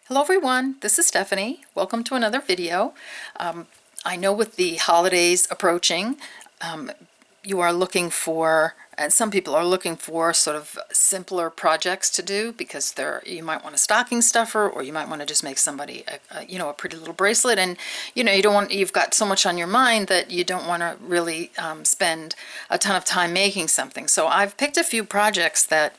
Hello everyone, this is Stephanie. Welcome to another video. I know with the holidays approaching, you are looking for, and some people are looking for sort of simpler projects to do because you might want a stocking stuffer, or you might want to just make somebody a pretty little bracelet, and you don't want, you've got so much on your mind that you don't want to really spend a ton of time making something. So I've picked a few projects that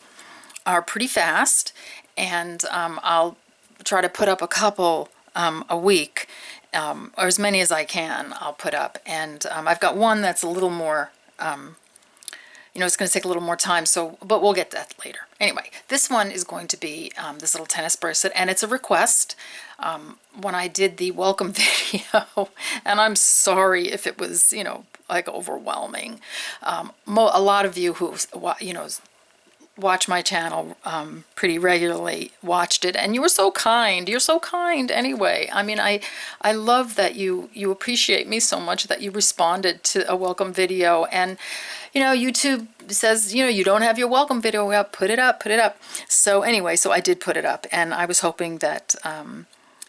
are pretty fast, and I'll try to put up a couple a week, or as many as I can I'll put up. And I've got one that's a little more, it's going to take a little more time, but we'll get to that later. Anyway, this one is going to be this little tennis bracelet, and it's a request. When I did the welcome video, and I'm sorry if it was, like overwhelming. A lot of you who, watch my channel pretty regularly watched it, and you were so kind. You're so kind anyway. I mean, I love that you appreciate me so much that you responded to a welcome video. And YouTube says, you don't have your welcome video up, put it up. So anyway, so I did put it up, and I was hoping that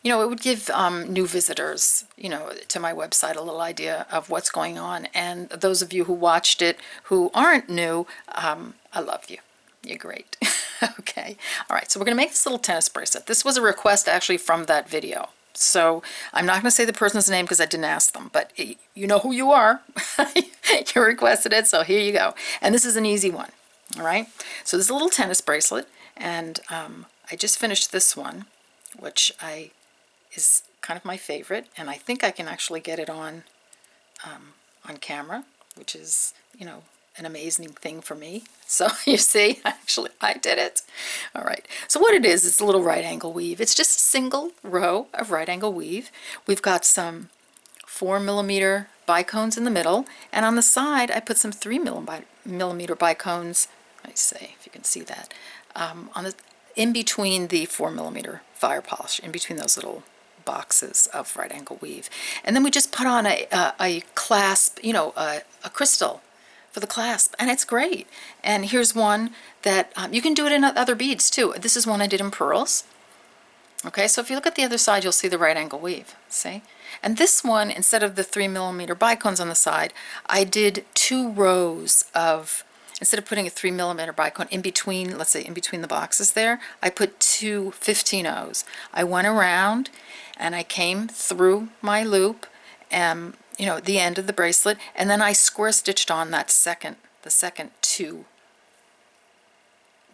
it would give new visitors, to my website a little idea of what's going on. And those of you who watched it who aren't new, I love you. You're great. Okay. All right. So we're going to make this little tennis bracelet. This was a request actually from that video. So I'm not going to say the person's name because I didn't ask them, but you know who you are. You requested it. So here you go. And this is an easy one. All right. So this is a little tennis bracelet, and I just finished this one, which is kind of my favorite. And I think I can actually get it on camera, which is, an amazing thing for me. So you see, actually I did it. All right, so what it is, it's a little right angle weave. It's just a single row of right angle weave. We've got some 4mm bicones in the middle, and on the side I put some 3mm bicones. Let's see if you can see that, in between the 4mm fire polish, in between those little boxes of right angle weave. And then we just put on a clasp, a crystal for the clasp, and it's great. And here's one that you can do it in other beads too. This is one I did in pearls. Okay, so if you look at the other side, you'll see the right angle weave. See? And this one, instead of the 3mm bicones on the side, I did 2 rows of, instead of putting a 3mm bicone in between, let's say in between the boxes there, I put 2 15-0s. I went around and I came through my loop, and the end of the bracelet, and then I square stitched on the second 2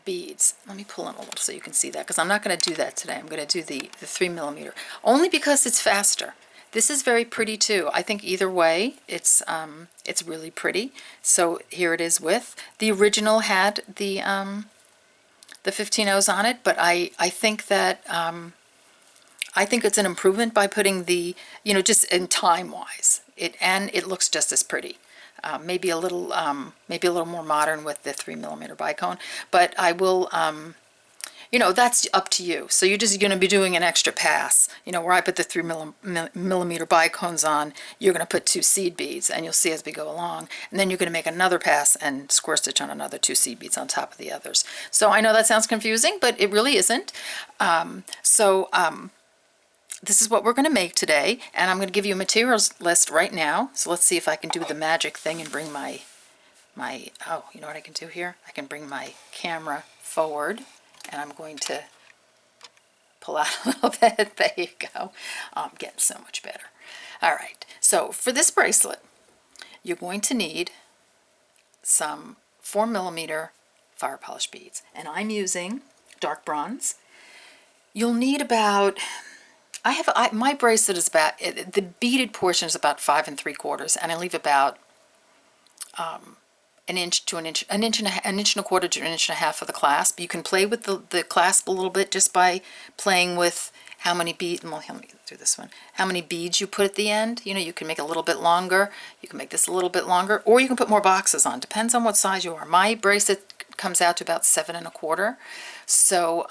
beads. Let me pull in a little so you can see that, because I'm not going to do that today. I'm going to do the 3mm, only because it's faster. This is very pretty too. I think either way, it's really pretty. So here it is with the original had the 15-0s on it, but I think that I think it's an improvement by putting the, just in time-wise. It looks just as pretty. Maybe a little more modern with the 3mm bicone, but I will, that's up to you. So you're just going to be doing an extra pass, where I put the 3mm bicones on, you're going to put 2 seed beads, and you'll see as we go along, and then you're going to make another pass and square stitch on another 2 seed beads on top of the others. So I know that sounds confusing, but it really isn't. This is what we're going to make today, and I'm going to give you a materials list right now. So let's see if I can do the magic thing and bring my you know what I can do here? I can bring my camera forward, and I'm going to pull out a little bit. There you go. I'm getting so much better. All right, so for this bracelet, you're going to need some 4mm fire polish beads, and I'm using dark bronze. You'll need about, my bracelet is about, the beaded portion is about 5 3/4, and I leave about an inch and a quarter to an inch and a half for the clasp. You can play with the clasp a little bit just by playing with how many beads, well, let me do this one, how many beads you put at the end. You can make it a little bit longer, you can make this a little bit longer, or you can put more boxes on, depends on what size you are. My bracelet comes out to about 7 1/4, so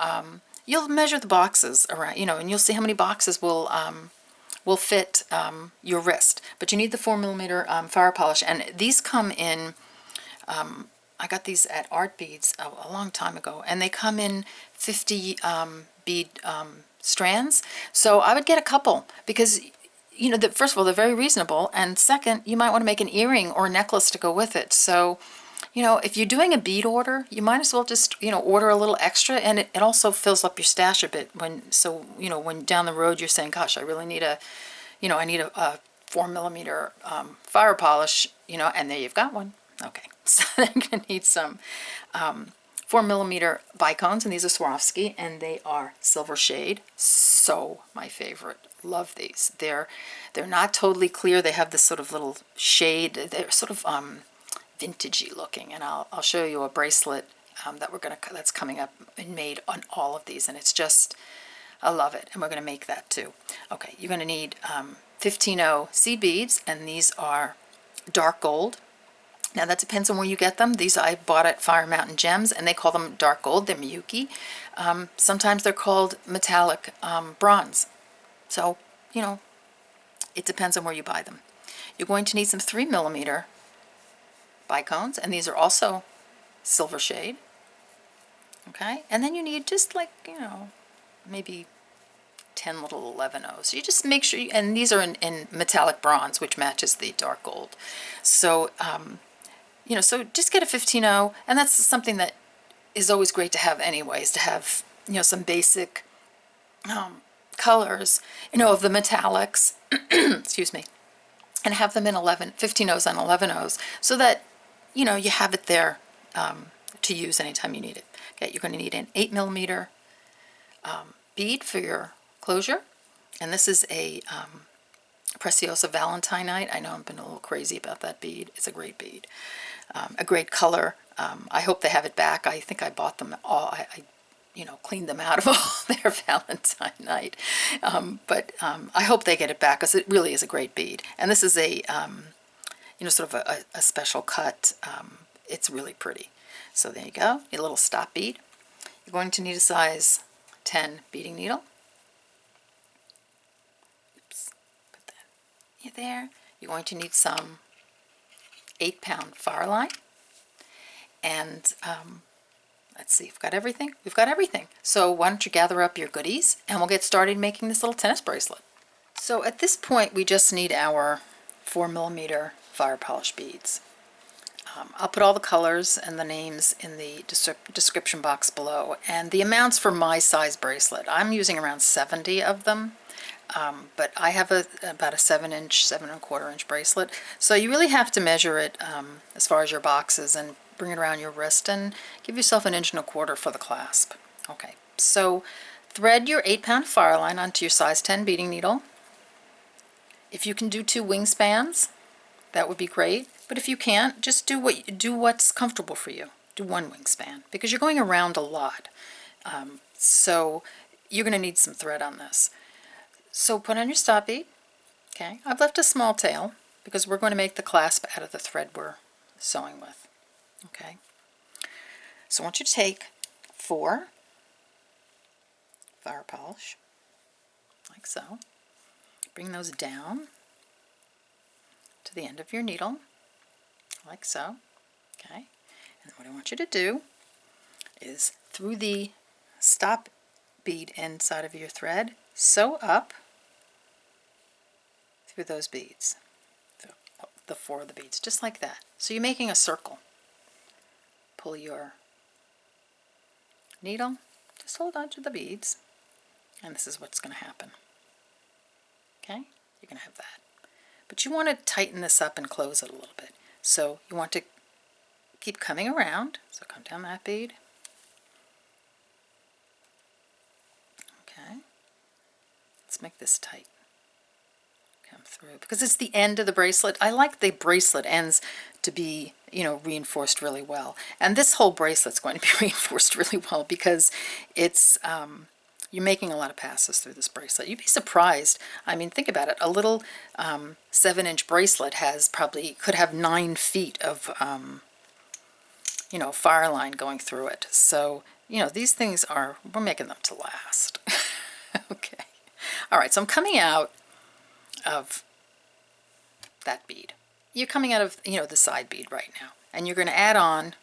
you'll measure the boxes around, and you'll see how many boxes will fit your wrist. But you need the 4mm fire polish, and these come in, I got these at Art Beads a long time ago, and they come in 50 bead strands. So I would get a couple because, you know, first of all, they're very reasonable. And second, you might want to make an earring or a necklace to go with it. So, you know, if you're doing a bead order, you might as well just, you know, order a little extra. And it also fills up your stash a bit so, you know, when down the road you're saying, gosh, I really need you know, I need a 4mm fire polish, you know, and there you've got one. Okay, so then you're going to need some 4mm Bicones, and these are Swarovski, and they are silver shade. So my favorite. Love these. They're not totally clear. They have this sort of little shade. They're sort of vintagey looking, and I'll show you a bracelet that's coming up and made on all of these, and it's just, I love it, and we're going to make that too. Okay, you're going to need 15-0 seed beads, and these are dark gold. Now that depends on where you get them. These I bought at Fire Mountain Gems, and they call them dark gold. They're Miyuki. Sometimes they're called metallic bronze. So, you know, it depends on where you buy them. You're going to need some 3mm Bicones, and these are also silver shade. Okay, and then you need just like, you know, maybe 10 little 11-0s. So you just make sure, and these are in metallic bronze, which matches the dark gold. So, you know, so just get a 15-0, and that's something that is always great to have anyways, to have, you know, some basic colors, you know, of the metallics, excuse me, and have them in 15-0s and 11-0s so that, you know, you have it there to use anytime you need it. Okay, you're going to need an 8mm bead for your closure, and this is a Preciosa Valentineite. I know I've been a little crazy about that bead. It's a great bead, a great color. I hope they have it back. I think I bought them all. I you know, cleaned them out of all their Valentineite, but I hope they get it back because it really is a great bead. And this is a you know, sort of a special cut. It's really pretty. So there you go. A little stop bead. You're going to need a size 10 beading needle. Oops, put that there. You're going to need some 8-pound Fireline. And let's see, we've got everything. We've got everything. So why don't you gather up your goodies and we'll get started making this little tennis bracelet. So at this point, we just need our 4mm fire polish beads. I'll put all the colors and the names in the description box below, and the amounts for my size bracelet. I'm using around 70 of them, but I have about a 7-inch, 7¼ inch bracelet, so you really have to measure it as far as your boxes and bring it around your wrist and give yourself 1¼ inch for the clasp. Okay, so thread your 8-pound Fireline onto your size 10 beading needle. If you can do 2 wingspans, that would be great. But if you can't, just do what's comfortable for you. Do 1 wingspan because you're going around a lot. So you're going to need some thread on this. So put on your stop bead. Okay, I've left a small tail because we're going to make the clasp out of the thread we're sewing with. Okay. So I want you to take 4 fire polish, like so. Bring those down to the end of your needle, like so. Okay, and what I want you to do is through the stop bead inside of your thread, sew up through those beads, the 4 of the beads, just like that. So you're making a circle. Pull your needle, just hold on to the beads, and this is what's going to happen. Okay, you're going to have that. But you want to tighten this up and close it a little bit. So you want to keep coming around. So come down that bead. Okay. Let's make this tight. Come through. Because it's the end of the bracelet. I like the bracelet ends to be, you know, reinforced really well. And this whole bracelet's going to be reinforced really well because it's you're making a lot of passes through this bracelet. You'd be surprised. I mean, think about it. A little 7-inch bracelet could have 9 feet of, you know, Fireline going through it. So, you know, these things we're making them to last. Okay. All right, so I'm coming out of that bead. You're coming out of, you know, the side bead right now. And you're going to add on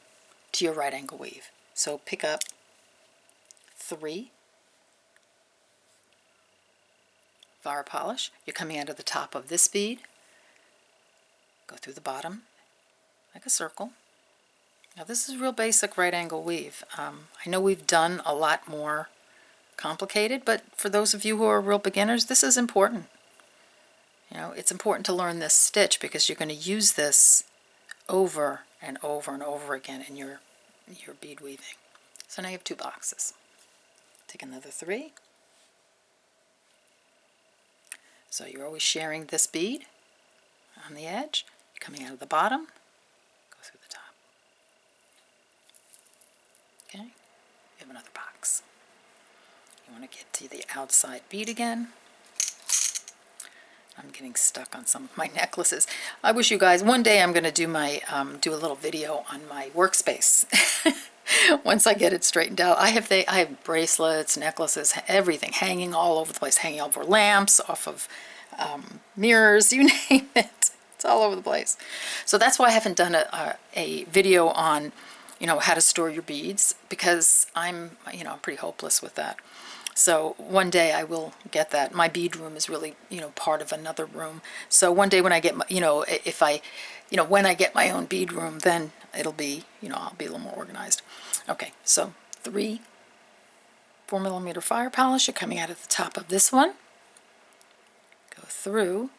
to your right angle weave. So pick up 3 Firepolish. You're coming out of the top of this bead, go through the bottom, like a circle. Now this is real basic right angle weave. I know we've done a lot more complicated, but for those of you who are real beginners, this is important. You know, it's important to learn this stitch because you're going to use this over and over and over again in your bead weaving. So now you have 2 boxes. Take another 3. So you're always sharing this bead on the edge, coming out of the bottom, go through the top. Okay, you have another box. You want to get to the outside bead again. I'm getting stuck on some of my necklaces. I wish you guys, one day I'm going to do my do a little video on my workspace. Once I get it straightened out. I have bracelets, necklaces, everything hanging all over the place, hanging over lamps, off of mirrors, you name it. It's all over the place. So that's why I haven't done a video on, you know, how to store your beads, because I'm pretty hopeless with that. So one day I will get that. My bead room is really, part of another room. So one day when I get, when I get my own bead room, then it'll be, I'll be a little more organized. Okay, so 3 4mm Firepolish are coming out at the top of this one. Go through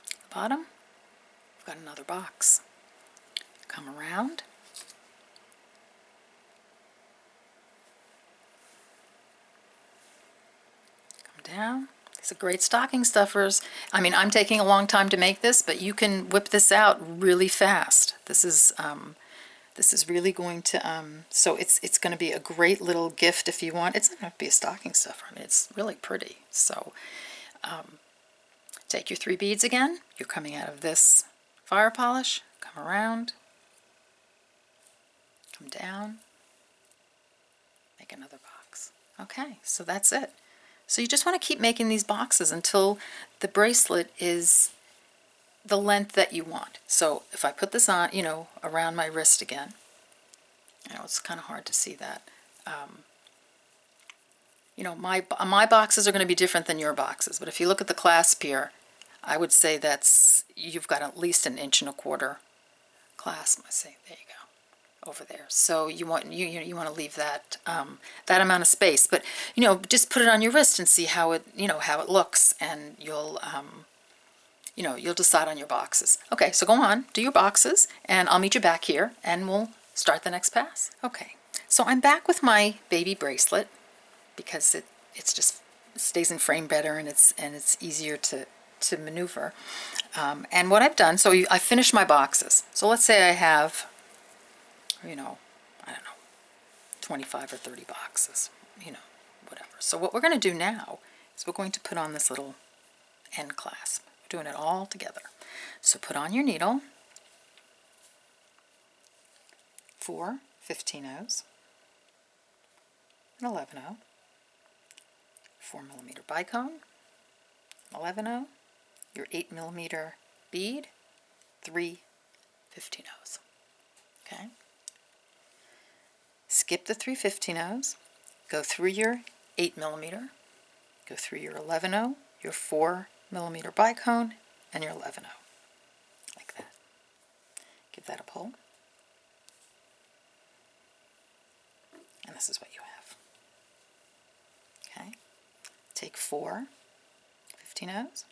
the bottom. We've got another box. Come around. Down. These are great stocking stuffers. I mean, I'm taking a long time to make this, but you can whip this out really fast. This is really going to so it's going to be a great little gift if you want. It's not going to be a stocking stuffer. I mean, it's really pretty. So take your 3 beads again. You're coming out of this Firepolish. Come around. Come down. Make another box. Okay, so that's it. So you just want to keep making these boxes until the bracelet is the length that you want. So if I put this on, around my wrist again, it's kind of hard to see that. My boxes are going to be different than your boxes, but if you look at the clasp here, I would say you've got at least 1.25 inches clasp. I say, there you go. Over there, so you want to leave that that amount of space, but just put it on your wrist and see how it looks, and you'll decide on your boxes. Okay, so go on, do your boxes, and I'll meet you back here, and we'll start the next pass. Okay, so I'm back with my baby bracelet because it stays in frame better, and it's easier to maneuver. And what I've done, so I finished my boxes. So let's say I have, I don't know, 25 or 30 boxes, whatever. So what we're going to do now is we're going to put on this little end clasp. We're doing it all together. So put on your needle, 4 15-0s, an 11-0, 4mm bicone, 11-0, your 8mm bead, 3 15-0s. Okay? Skip the 3 15-0s, go through your 8mm, go through your 11-0, your 4mm bicone, and your 11-0, like that. Give that a pull, and this is what you have. Okay, take 4 15-0s.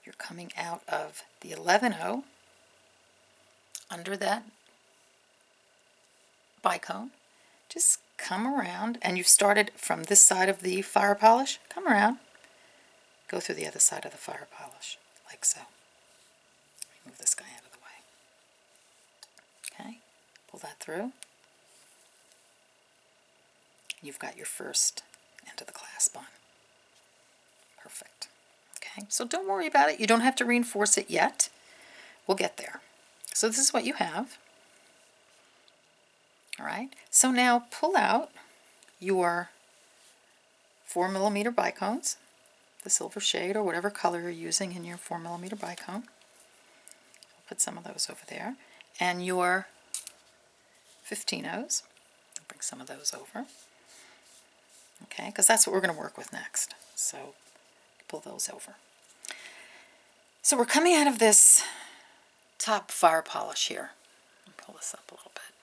You're coming out of the 11-0 under that bicone. Just come around, and you've started from this side of the Firepolish. Come around, go through the other side of the Firepolish, like so. Move this guy out of the way. Okay, pull that through. You've got your first end of the clasp on. Perfect. Okay, so don't worry about it. You don't have to reinforce it yet. We'll get there. So this is what you have. All right, so now pull out your 4mm bicones, the silver shade or whatever color you're using in your 4mm bicone. I'll put some of those over there. And your 15-0s, bring some of those over. okay, because that's what we're going to work with next. So pull those over. So we're coming out of this top fire polish here. Pull this up a little bit.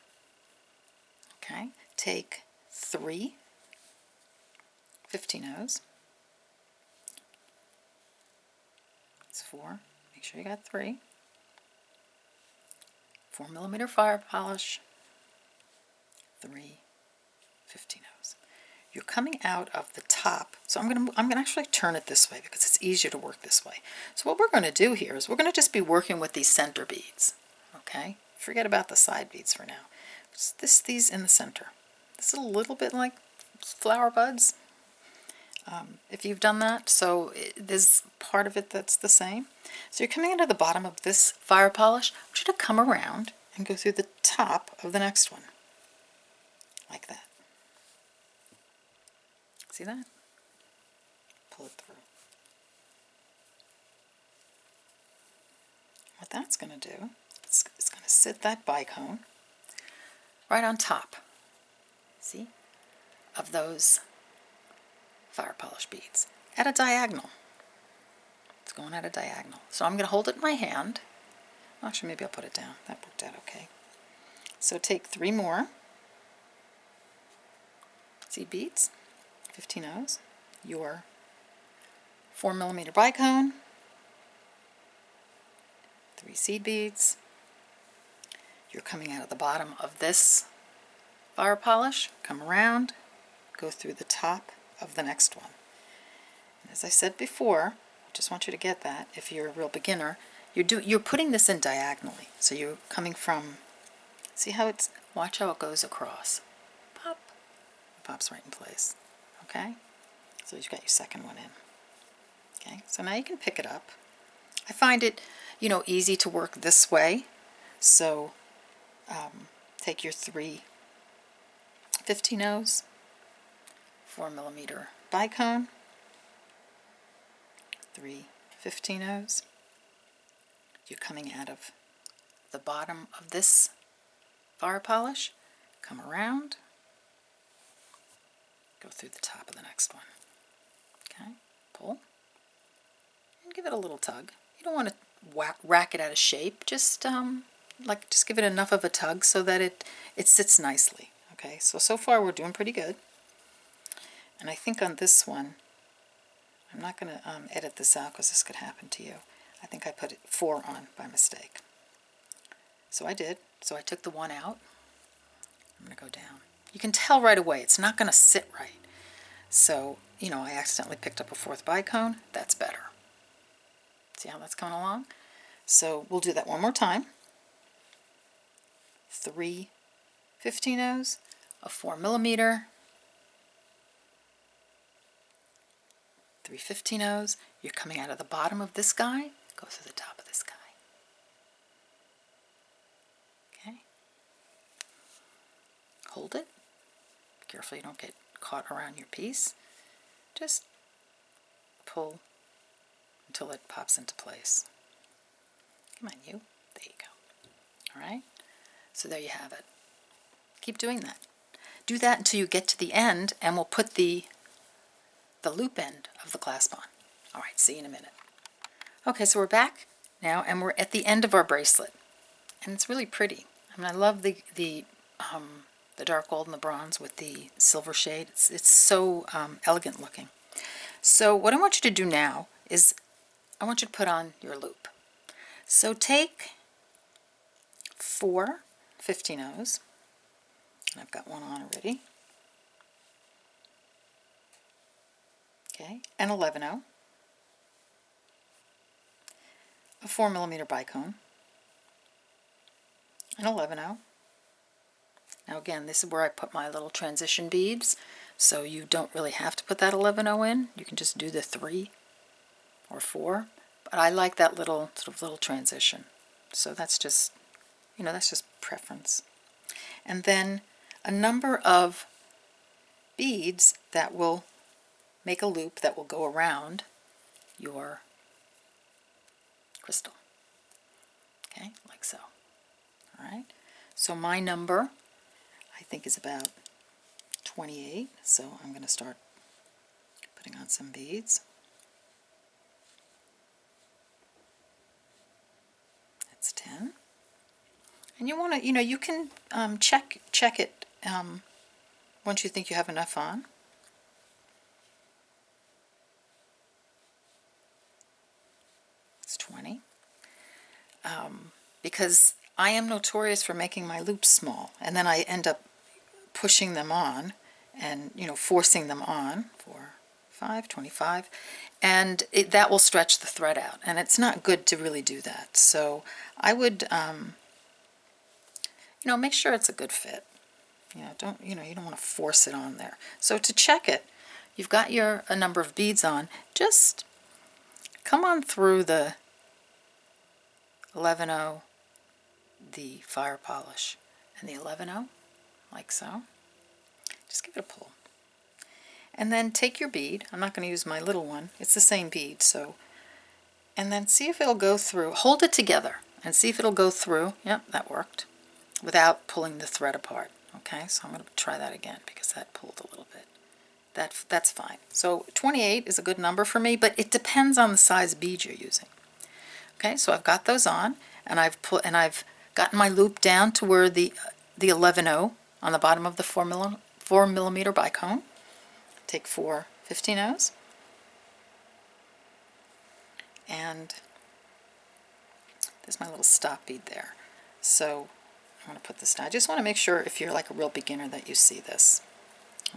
Okay, take 3 15-0s. It's 4. Make sure you got 3. 4mm fire polish. 3 15-0s. You're coming out of the top, so I'm gonna actually turn it this way because it's easier to work this way. So what we're going to do here is we're going to just be working with these center beads. Okay, forget about the side beads for now. Just these in the center. This is a little bit like flower buds. If you've done that, so there's part of it that's the same. So you're coming into the bottom of this fire polish. I want you to come around and go through the top of the next one, like that. See that? Pull it through. What that's going to do, it's going to sit that bicone right on top, see, of those fire polish beads at a diagonal. It's going at a diagonal. So I'm going to hold it in my hand. Actually, maybe I'll put it down. That worked out okay. So take 3 more seed beads, 15-0s, your 4mm bicone, 3 seed beads. You're coming out of the bottom of this fire polish, come around, go through the top of the next one. And as I said before, I just want you to get that, if you're a real beginner, you're putting this in diagonally. So you're coming from, see how it's, watch how it goes across. Pop, it pops right in place. Okay? So you've got your second one in. Okay, so now you can pick it up. I find it, easy to work this way. So take your 3 15-0s, 4mm bicone, 3 15-0s. You're coming out of the bottom of this fire polish, come around, go through the top of the next one. Okay, pull, and give it a little tug. You don't want to rack it out of shape, just just give it enough of a tug so that it sits nicely. Okay, so far we're doing pretty good. And I think on this one, I'm not going to edit this out because this could happen to you. I think I put 4 on by mistake. So I did. So I took the 1 out. I'm going to go down. You can tell right away it's not going to sit right. So, I accidentally picked up a 4th bicone. That's better. See how that's coming along? So we'll do that one more time. 3 15-0s, a 4mm, 3 15-0s. You're coming out of the bottom of this guy, go through the top of this guy. Okay. Hold it. Be careful you don't get caught around your piece. Just pull until it pops into place. Come on, you. There you go. All right. So there you have it. Keep doing that. Do that until you get to the end, and we'll put the loop end of the clasp on. All right, see you in a minute. Okay, so we're back now, and we're at the end of our bracelet, and it's really pretty. I mean, I love the dark gold and the bronze with the silver shade. It's so elegant looking. So what I want you to do now is I want you to put on your loop. So take 4 15-0s, and I've got 1 on already. Okay, an 11-0, a 4mm bicone, an 11-0. Now again, this is where I put my little transition beads, so you don't really have to put that 11-0 in. You can just do the 3 or 4, but I like that little little transition. So that's just, that's just preference. And then a number of beads that will make a loop that will go around your crystal. Okay, like so. All right. So my number, I think, is about 28, so I'm going to start putting on some beads. That's 10. And you want to, you can check it once you think you have enough on. It's 20. Because I am notorious for making my loops small, and then I end up pushing them on and, forcing them on. 4, 5, 25, and that will stretch the thread out, and it's not good to really do that. So I would, make sure it's a good fit. You don't want to force it on there. So to check it, you've got a number of beads on. Just come on through the 11-0, the fire polish, and the 11-0, like so. Just give it a pull. And then take your bead. I'm not going to use my little one. It's the same bead, so. And then see if it'll go through. Hold it together and see if it'll go through. Yep, that worked. Without pulling the thread apart. Okay, so I'm going to try that again because that pulled a little bit. That's fine. So 28 is a good number for me, but it depends on the size bead you're using. Okay, so I've got those on, and I've gotten my loop down to where the 11-0 on the bottom of the 4 millimeter bicone. Take 4 15-0s, and there's my little stop bead there. So I'm going to put this down. I just want to make sure, if you're like a real beginner, that you see this.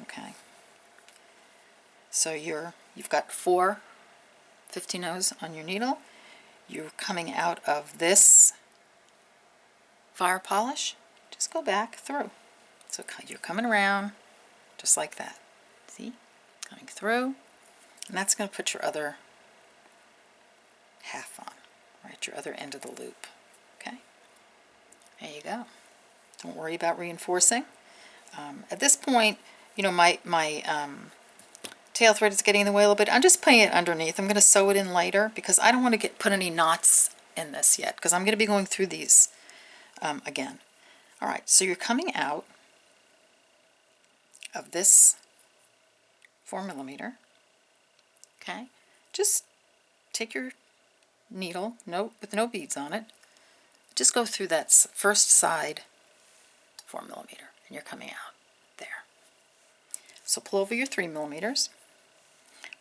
Okay. So you've got 4 15-0s on your needle. You're coming out of this fire polish. Just go back through. So you're coming around just like that. See? Coming through. And that's going to put your other half on, right? Your other end of the loop. Okay? There you go. Don't worry about reinforcing. At this point, my tail thread is getting in the way a little bit. I'm just putting it underneath. I'm going to sew it in later because I don't want to put any knots in this yet, because I'm going to be going through these again. All right, so you're coming out of this 4 millimeter. Okay, just take your needle, with no beads on it. Just go through that first side 4 millimeter, and you're coming out there. So pull over your 3 millimeters.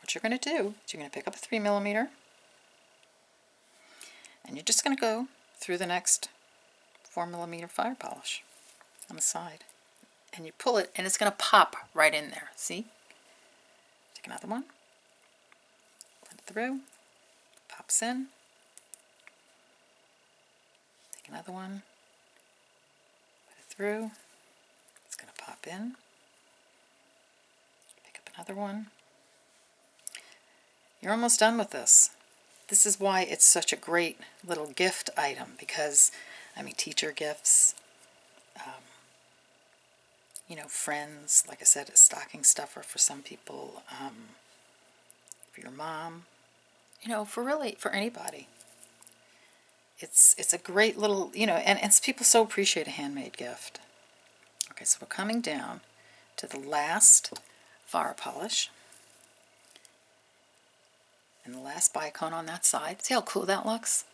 What you're going to do is you're going to pick up a 3 millimeter, and you're just going to go through the next 4 millimeter fire polish on the side, and you pull it, and it's going to pop right in there. See? Take another one, put it through, pops in. Take another one, put it through. It's going to pop in. Pick up another one. You're almost done with this. This is why it's such a great little gift item, because, teacher gifts, friends, like I said, a stocking stuffer for some people, for your mom, for anybody. It's a great little, and people so appreciate a handmade gift. Okay, so we're coming down to the last fire polish. And the last bicone on that side. See how cool that looks?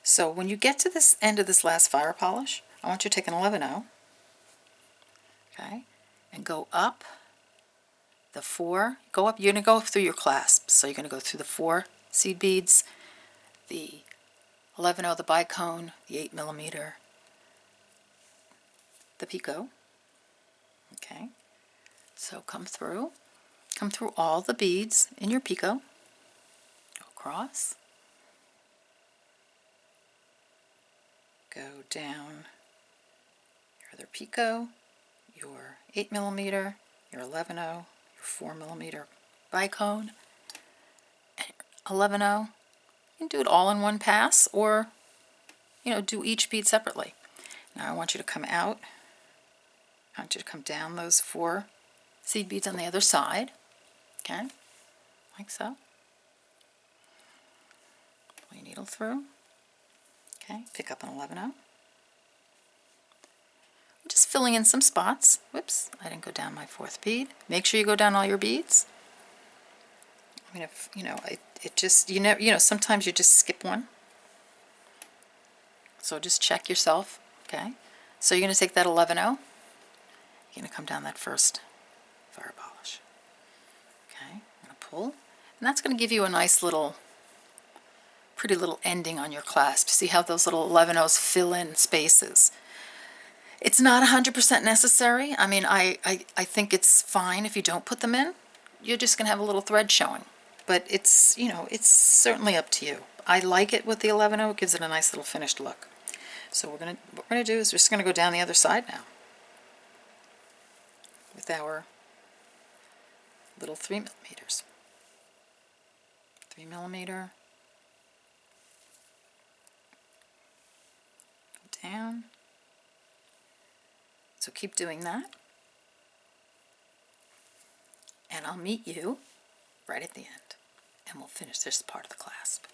So when you get to this end of this last fire polish, I want you to take an 11-0, okay, and go up the 4, you're going to go through your clasp. So you're going to go through the 4 seed beads, the 11-0, the bicone, the 8 millimeter, the picot, okay. So come through all the beads in your picot. Across, go down your other picot, your 8 millimeter, your 11-0, your 4 millimeter bicone, and your 11-0. You can do it all in one pass, or do each bead separately. Now I want you to come out. I want you to come down those 4 seed beads on the other side, okay, like so. Pull your needle through, okay, pick up an 11-0. I'm just filling in some spots. Whoops, I didn't go down my 4th bead. Make sure you go down all your beads. I mean, if, you know, it just, you know, sometimes you just skip one. So just check yourself, okay? So you're going to take that 11-0. You're going to come down that first fire polish. Okay, I'm going to pull. And that's going to give you a nice little, pretty little ending on your clasp. See how those little 11-0s fill in spaces. It's not 100% necessary. I mean, I think it's fine if you don't put them in. You're just going to have a little thread showing. But it's, you know, it's certainly up to you. I like it with the 11-0. It gives it a nice little finished look. So what we're going to do is we're just going to go down the other side now with our little 3 millimeters. 3 millimeter. Go down. So keep doing that. And I'll meet you right at the end. And we'll finish this part of the clasp.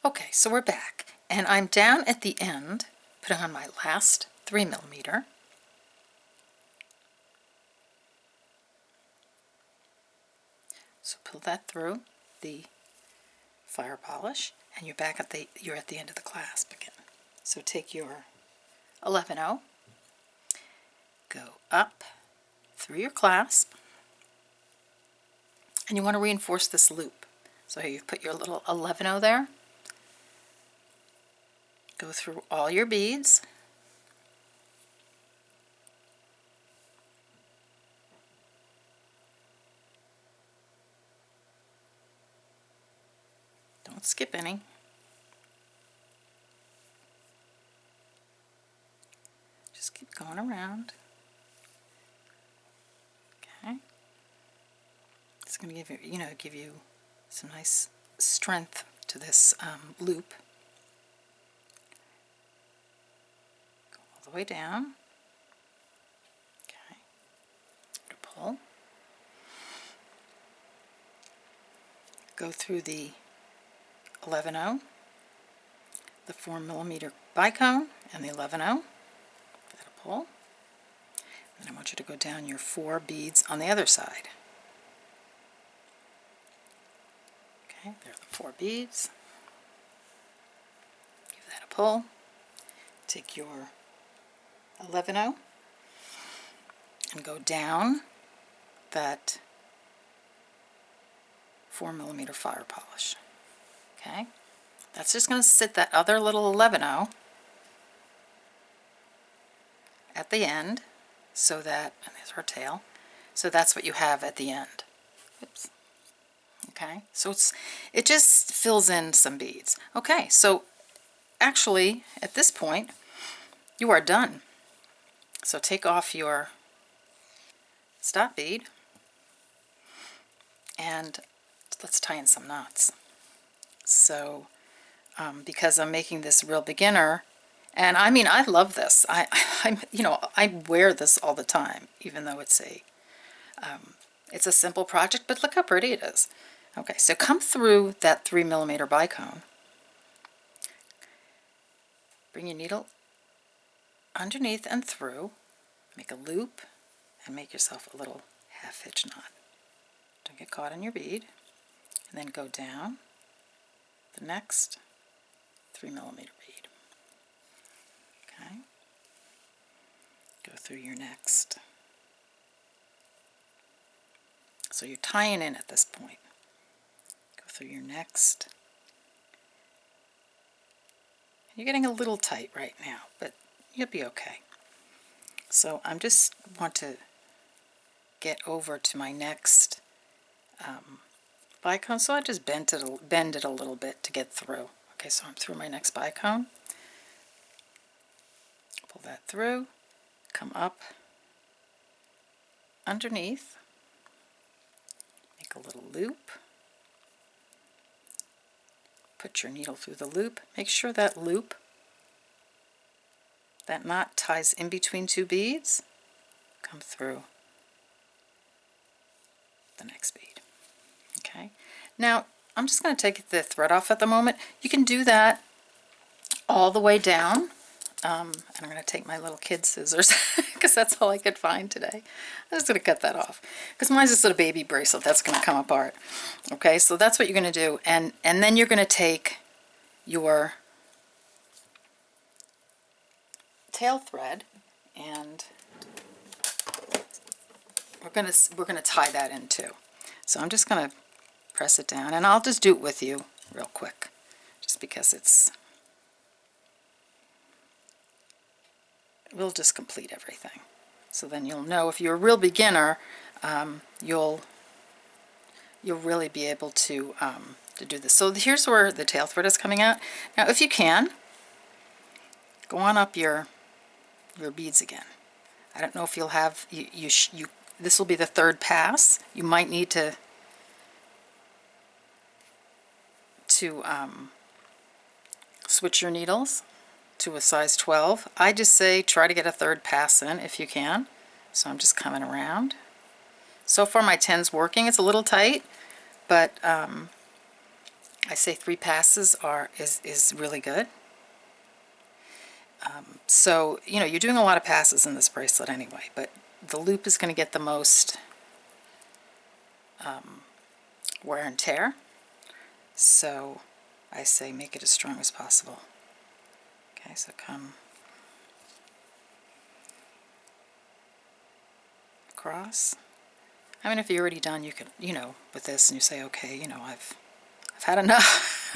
Okay, so we're back. And I'm down at the end, putting on my last 3 millimeter. So pull that through the fire polish, and you're back at you're at the end of the clasp again. So take your 11-0, go up through your clasp, and you want to reinforce this loop. So you put your little 11-0 there. Go through all your beads. Don't skip any. Just keep going around. Okay. It's going to give you, give you some nice strength to this loop. All the way down. Okay. Pull. Go through the 11-0, the 4 millimeter bicone, and the 11-0. That'll pull. And I want you to go down your 4 beads on the other side. Okay, there are the 4 beads. Give that a pull. Take your 11-0 and go down that 4 millimeter fire polish. Okay, that's just going to sit that other little 11-0 at the end, so that, and there's her tail, so that's what you have at the end. Oops. Okay, so it just fills in some beads. Okay, so actually at this point you are done. So take off your stop bead and let's tie in some knots. So because I'm making this real beginner, and I mean, I love this. I wear this all the time, even though it's a simple project, but look how pretty it is. Okay, so come through that 3 millimeter bicone. Bring your needle underneath and through, make a loop, and make yourself a little half-hitch knot. Don't get caught in your bead. And then go down the next 3 millimeter bead. Okay. Go through your next. So you're tying in at this point. Go through your next. You're getting a little tight right now, but you'll be okay. So I'm just want to get over to my next bicone, so I just bend it a little bit to get through. Okay, so I'm through my next bicone. Pull that through, come up underneath, make a little loop, put your needle through the loop, make sure that loop, that knot ties in between 2 beads, come through the next bead. Okay, now I'm just going to take the thread off at the moment. You can do that all the way down and I'm going to take my little kid scissors because that's all I could find today. I'm just going to cut that off because mine's just a baby bracelet that's going to come apart. Okay, so that's what you're going to do, and then you're going to take your tail thread and we're going to tie that in too. So I'm just going to press it down, and I'll just do it with you real quick just because we'll just complete everything. So then you'll know if you're a real beginner, you'll really be able to do this. So here's where the tail thread is coming out. Now if you can, go on up your beads again. I don't know if you'll have, this will be the third pass. You might need to switch your needles to a size 12. I just say try to get a third pass in if you can. So I'm just coming around. So far my 10's working. It's a little tight, but I say 3 passes is really good. So, you know, you're doing a lot of passes in this bracelet anyway, but the loop is going to get the most wear and tear. So I say make it as strong as possible. Okay, so come across. I mean, if you're already done, you could, you know, with this, and you say, okay, you know, I've had enough.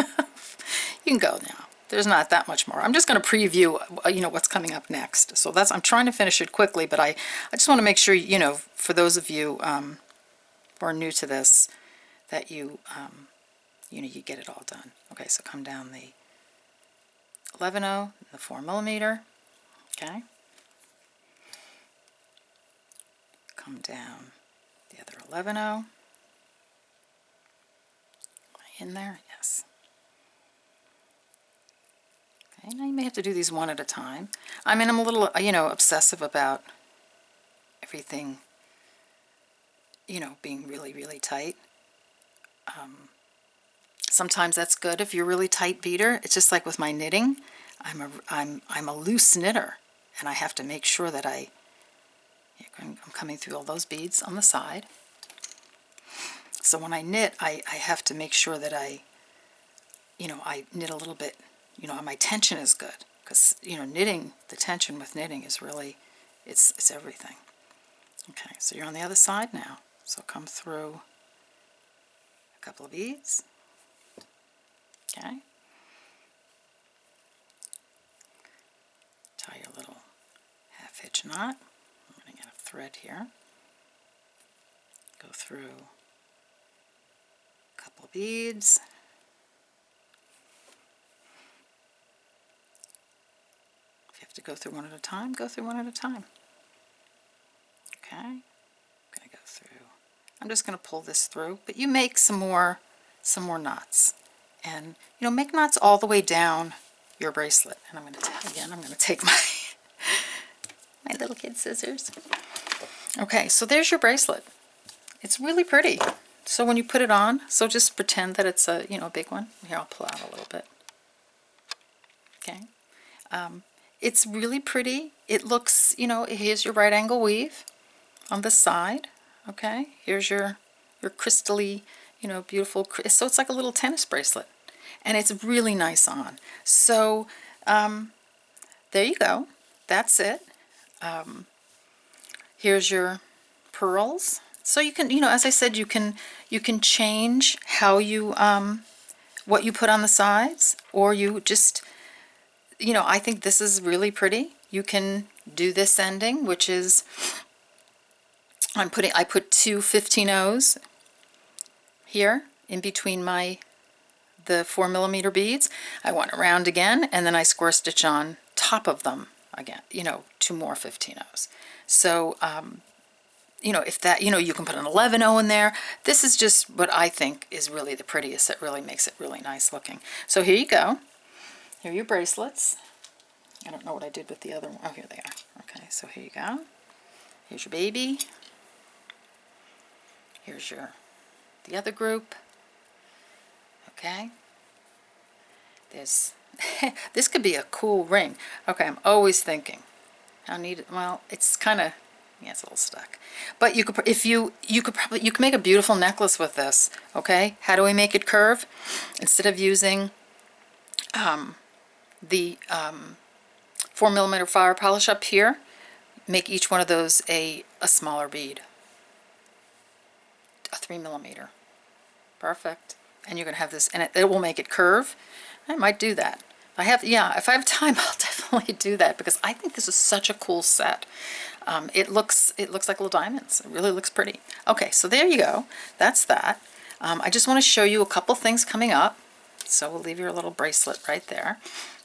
You can go now. There's not that much more. I'm just going to preview, you know, what's coming up next. So I'm trying to finish it quickly, but I just want to make sure, you know, for those of you who are new to this, that you know, you get it all done. Okay, so come down the 11/0, the 4mm. Okay. Come down the other 11/0. In there, yes. Okay, now you may have to do these one at a time. I mean, I'm a little, you know, obsessive about everything, you know, being really, really tight. Sometimes that's good if you're a really tight beater. It's just like with my knitting. I'm a loose knitter, and I have to make sure that I'm coming through all those beads on the side. So when I knit, I have to make sure that you know, I knit a little bit, you know, my tension is good, because, you know, knitting, the tension with knitting is really, it's everything. Okay, so you're on the other side now. So come through a couple of beads. Okay. Tie your little half hitch knot. I'm going to get a thread here. Go through a couple of beads. If you have to go through one at a time, go through one at a time. Okay. I'm going to go through. I'm just going to pull this through, but you make some more knots. And, you know, make knots all the way down your bracelet. And I'm going to take my little kid scissors. Okay, so there's your bracelet. It's really pretty. So when you put it on, so just pretend that it's a, you know, big one. Here, I'll pull out a little bit. Okay. It's really pretty. It looks, you know, here's your right angle weave on the side. Okay. Here's your crystally, you know, beautiful. So it's like a little tennis bracelet. And it's really nice on. So there you go. That's it. Here's your pearls. So you can, you know, as I said, you can change how you what you put on the sides, or you just, you know, I think this is really pretty. You can do this ending, which is I put two 15-0s here in between the 4mm beads. I went around again, and then I square stitch on top of them again, you know, 2 more 15-0s. So, you know, if that, you know, you can put an 11-0 in there. This is just what I think is really the prettiest. It really makes it really nice looking. So here you go. Here are your bracelets. I don't know what I did with the other one. Oh, here they are. Okay, so here you go. Here's your baby. Here's the other group. Okay. There's This could be a cool ring. Okay, I'm always thinking. I need it. Well, it's kind of, yeah, it's a little stuck. But you could, if you could probably, you can make a beautiful necklace with this. Okay, how do we make it curve? Instead of using the 4mm fire polish up here, make each one of those a smaller bead, a 3mm. Perfect. And you're gonna have this, and it will make it curve. I might do that. Yeah, if I have time, I'll definitely do that because I think this is such a cool set. It looks like little diamonds. It really looks pretty. Okay, so there you go. That's that. I just want to show you a couple things coming up. So we'll leave your little bracelet right there.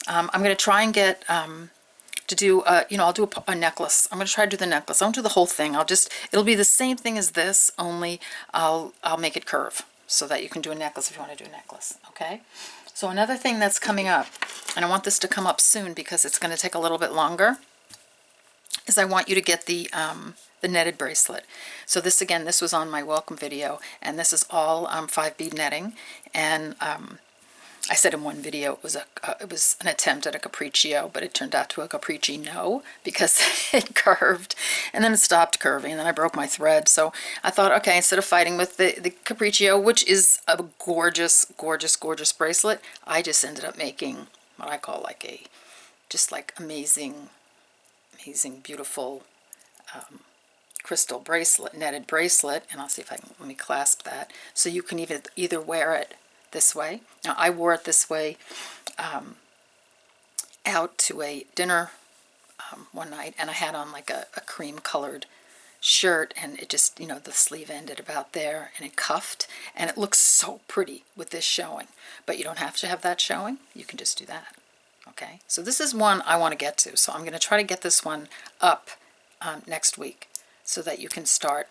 I'm going to try and get to do, I'll do a necklace. I'm going to try to do the necklace. I won't do the whole thing. It'll be the same thing as this, only I'll make it curve so that you can do a necklace if you want to do a necklace. Okay. So another thing that's coming up, and I want this to come up soon because it's going to take a little bit longer, is I want you to get the netted bracelet. So this, again, this was on my welcome video, and this is all 5 bead netting. And I said in one video it was an attempt at a capriccio, but it turned out to a capricci-no because it curved, and then it stopped curving, and then I broke my thread. So I thought, okay, instead of fighting with the capriccio, which is a gorgeous, gorgeous, gorgeous bracelet, I just ended up making what I call like a, just like amazing, amazing, beautiful crystal bracelet, netted bracelet. And I'll see if I can, let me clasp that. So you can either wear it this way. Now I wore it this way out to a dinner one night, and I had on like a cream colored shirt, and it just, the sleeve ended about there, and it cuffed, and it looks so pretty with this showing. But you don't have to have that showing. You can just do that. Okay, so this is one I want to get to, so I'm going to try to get this one up next week so that you can start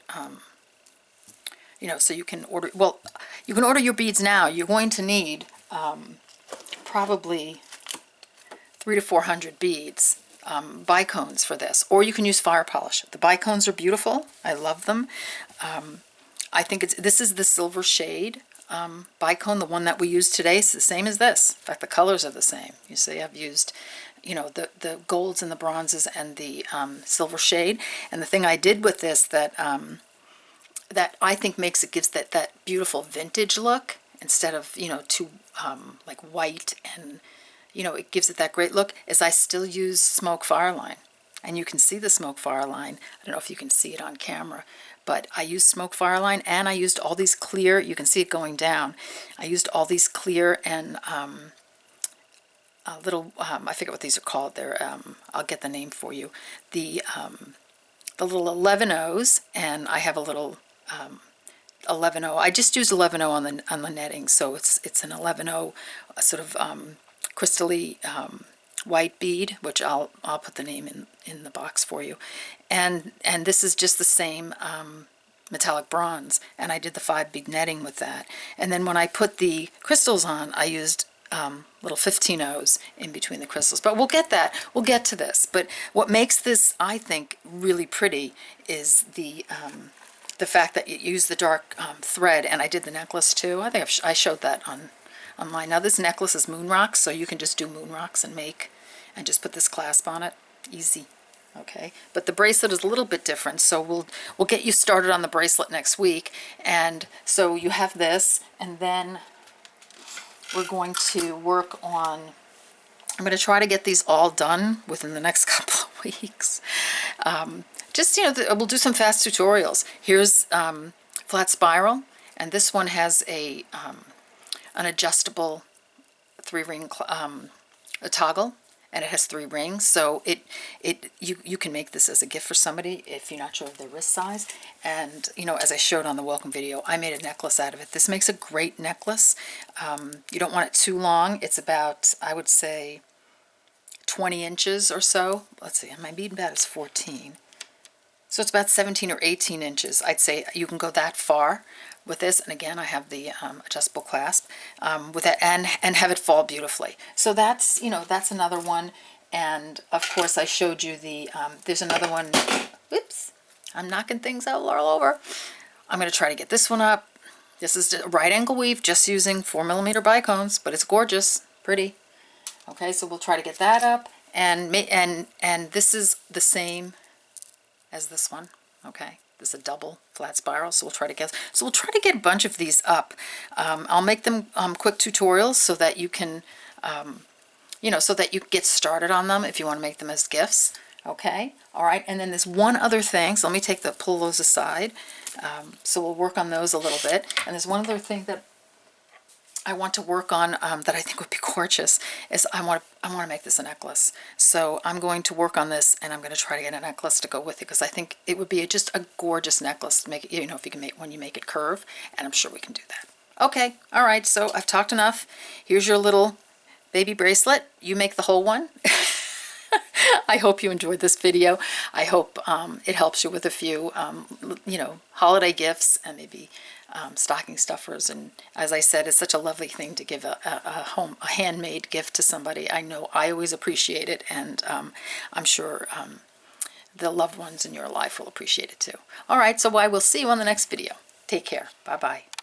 so you can order, well, you can order your beads now. You're going to need probably 300 to 400 beads, bicones for this, or you can use fire polish. The bicones are beautiful. I love them. I think this is the silver shade bicone, the one that we used today. It's the same as this. In fact, the colors are the same. You see, I've used, the golds and the bronzes and the silver shade. And the thing I did with this that I think gives that beautiful vintage look instead of, too like white, and, it gives it that great look, is I still use smoke Fireline. And you can see the smoke Fireline. I don't know if you can see it on camera, but I used smoke Fireline, and I used all these clear, you can see it going down. I used all these clear and little, I forget what these are called. They're, I'll get the name for you. The little 11-O's, and I have a little 11-O. I just used 11-O on the netting, so it's an 11-O sort of crystally white bead, which I'll put the name in the box for you. And this is just the same metallic bronze, and I did the 5 bead netting with that. And then when I put the crystals on, I used little 15-O's in between the crystals. But we'll get to this. But what makes this, I think, really pretty is the fact that you use the dark thread, and I did the necklace too. I think I showed that online. Now this necklace is moon rocks, so you can just do moon rocks and just put this clasp on it. Easy. Okay, but the bracelet is a little bit different, so we'll get you started on the bracelet next week. And so you have this, and then we're going to work on, I'm going to try to get these all done within the next couple of weeks. We'll do some fast tutorials. Here's flat spiral, and this one has an adjustable 3-ring a toggle, and it has 3 rings. So you can make this as a gift for somebody if you're not sure of their wrist size. And as I showed on the welcome video, I made a necklace out of it. This makes a great necklace. You don't want it too long. It's about, I would say, 20 inches or so. Let's see, my bead pad is 14. So it's about 17 or 18 inches. I'd say you can go that far with this. And again, I have the adjustable clasp with that, and have it fall beautifully. So that's another one. And of course, I showed you the there's another one. Oops, I'm knocking things out all over. I'm going to try to get this one up. This is a right angle weave, just using 4mm bicones, but it's gorgeous, pretty. Okay, so we'll try to get that up, and this is the same as this one. Okay, this is a double flat spiral, so we'll try to get a bunch of these up. I'll make them quick tutorials so that you can so that you get started on them if you want to make them as gifts. Okay, all right, and then there's one other thing, so let me pull those aside. So we'll work on those a little bit, and there's one other thing that I want to work on that I think would be gorgeous, is I want to make this a necklace. So I'm going to work on this, and I'm going to try to get a necklace to go with it, because I think it would be just a gorgeous necklace to make it, if you can when you make it curve, and I'm sure we can do that. Okay, all right, so I've talked enough. Here's your little baby bracelet. You make the whole one. I hope you enjoyed this video. I hope it helps you with a few, holiday gifts, and maybe stocking stuffers. And as I said, it's such a lovely thing to give a handmade gift to somebody. I know I always appreciate it, and I'm sure the loved ones in your life will appreciate it too. All right, so I will see you on the next video. Take care. Bye-bye.